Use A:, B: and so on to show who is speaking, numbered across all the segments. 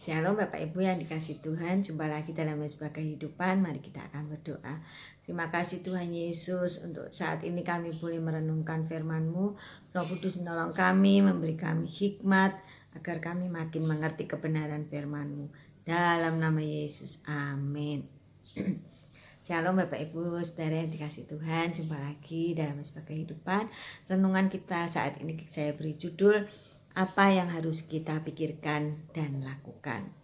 A: Shalom Bapak Ibu yang dikasih Tuhan, jumpa lagi dalam Mesbah Kehidupan. Mari kita akan berdoa. Terima kasih Tuhan Yesus untuk saat ini kami boleh merenungkan firman-Mu. Roh Kudus menolong kami, memberi kami hikmat agar kami makin mengerti kebenaran firman-Mu. Dalam nama Yesus, amin. Shalom Bapak Ibu, saudara yang dikasih Tuhan, jumpa lagi dalam Mesbah Kehidupan. Renungan kita saat ini saya beri judul apa yang harus kita pikirkan dan lakukan.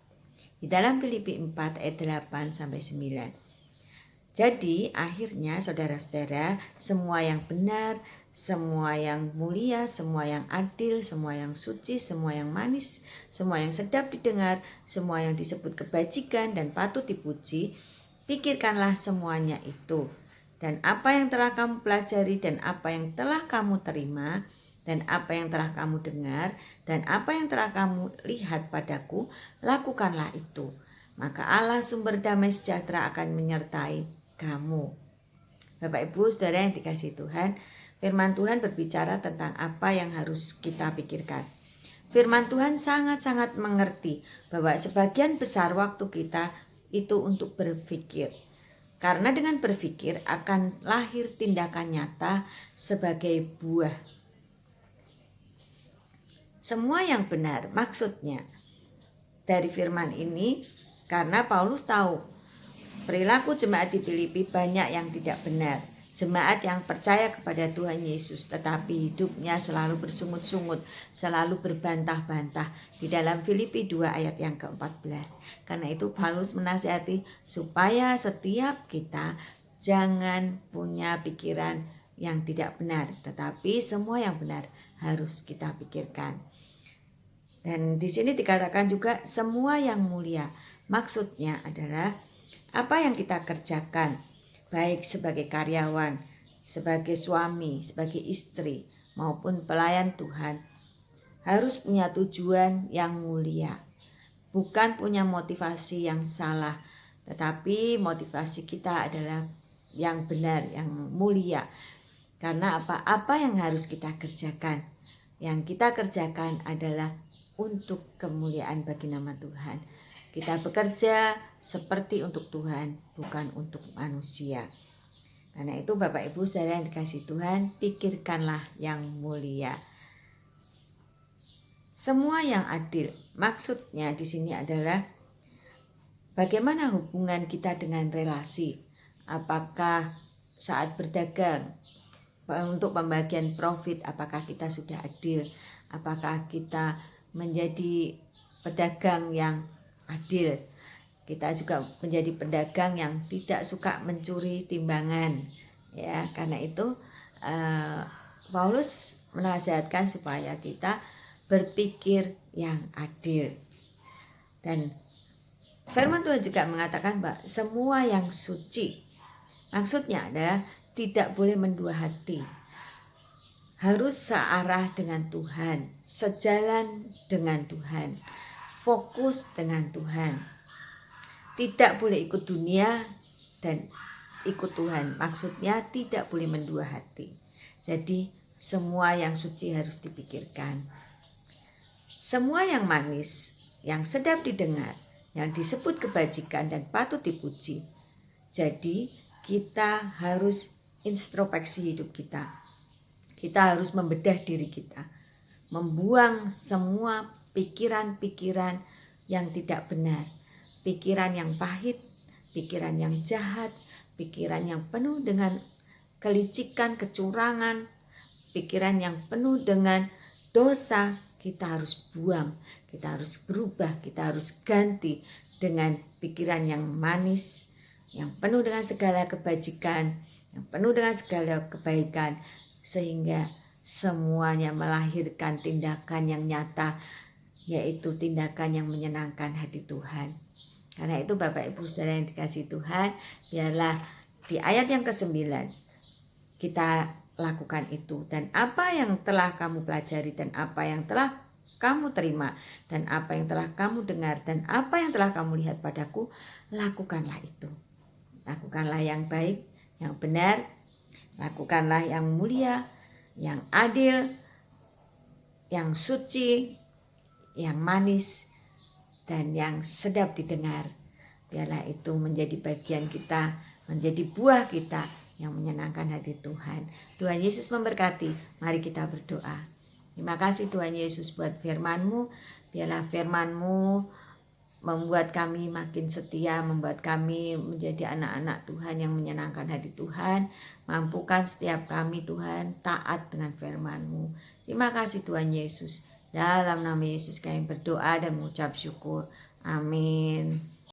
A: Di dalam Filipi 4 ayat 8 sampai 9. Jadi akhirnya saudara-saudara, semua yang benar, semua yang mulia, semua yang adil, semua yang suci, semua yang manis, semua yang sedap didengar, semua yang disebut kebajikan dan patut dipuji, pikirkanlah semuanya itu. Dan apa yang telah kamu pelajari dan apa yang telah kamu terima, dan apa yang telah kamu dengar, dan apa yang telah kamu lihat padaku, lakukanlah itu. Maka Allah sumber damai sejahtera akan menyertai kamu. Bapak Ibu saudara yang dikasihi Tuhan, firman Tuhan berbicara tentang apa yang harus kita pikirkan. Firman Tuhan sangat-sangat mengerti bahwa sebagian besar waktu kita itu untuk berpikir. Karena dengan berpikir akan lahir tindakan nyata sebagai buah. Semua yang benar, maksudnya dari firman ini, karena Paulus tahu perilaku jemaat di Filipi banyak yang tidak benar. Jemaat yang percaya kepada Tuhan Yesus tetapi hidupnya selalu bersungut-sungut, selalu berbantah-bantah di dalam Filipi 2 ayat yang ke-14. Karena itu Paulus menasihati supaya setiap kita jangan punya pikiran yang tidak benar, tetapi semua yang benar harus kita pikirkan. Dan di sini dikatakan juga semua yang mulia. Maksudnya adalah apa yang kita kerjakan, baik sebagai karyawan, sebagai suami, sebagai istri, maupun pelayan Tuhan, harus punya tujuan yang mulia. Bukan punya motivasi yang salah, tetapi motivasi kita adalah yang benar, yang mulia. Karena apa yang harus kita kerjakan? Yang kita kerjakan adalah untuk kemuliaan bagi nama Tuhan. Kita bekerja seperti untuk Tuhan, bukan untuk manusia. Karena itu Bapak Ibu saudara yang dikasih Tuhan, pikirkanlah yang mulia. Semua yang adil, maksudnya di sini adalah bagaimana hubungan kita dengan relasi. Apakah saat berdagang, untuk pembagian profit, apakah kita sudah adil? Apakah kita menjadi pedagang yang adil? Kita juga menjadi pedagang yang tidak suka mencuri timbangan, ya. Karena itu Paulus menasihatkan supaya kita berpikir yang adil. Dan firman Tuhan juga mengatakan bahwa semua yang suci, maksudnya adalah tidak boleh mendua hati, harus searah dengan Tuhan, sejalan dengan Tuhan, fokus dengan Tuhan. Tidak boleh ikut dunia dan ikut Tuhan, maksudnya tidak boleh mendua hati. Jadi semua yang suci harus dipikirkan. Semua yang manis, yang sedap didengar, yang disebut kebajikan dan patut dipuji. Jadi kita harus introspeksi hidup kita. Kita harus membedah diri kita, membuang semua pikiran-pikiran yang tidak benar, pikiran yang pahit, pikiran yang jahat, pikiran yang penuh dengan kelicikan, kecurangan, pikiran yang penuh dengan dosa. Kita harus buang, kita harus berubah, kita harus ganti dengan pikiran yang manis, yang penuh dengan segala kebajikan, yang penuh dengan segala kebaikan, sehingga semuanya melahirkan tindakan yang nyata, yaitu tindakan yang menyenangkan hati Tuhan. Karena itu Bapak Ibu saudara yang dikasihi Tuhan, biarlah di ayat yang ke-9 kita lakukan itu. Dan apa yang telah kamu pelajari, dan apa yang telah kamu terima, dan apa yang telah kamu dengar, dan apa yang telah kamu lihat padaku, lakukanlah itu. Lakukanlah yang baik, yang benar, lakukanlah yang mulia, yang adil, yang suci, yang manis, dan yang sedap didengar. Biarlah itu menjadi bagian kita, menjadi buah kita yang menyenangkan hati Tuhan. Tuhan Yesus memberkati. Mari kita berdoa. Terima kasih Tuhan Yesus buat firman-Mu. Biarlah firman-Mu membuat kami makin setia, membuat kami menjadi anak-anak Tuhan yang menyenangkan hati Tuhan. Mampukan setiap kami Tuhan taat dengan firman-Mu. Terima kasih Tuhan Yesus. Dalam nama Yesus kami berdoa dan mengucap syukur. Amin.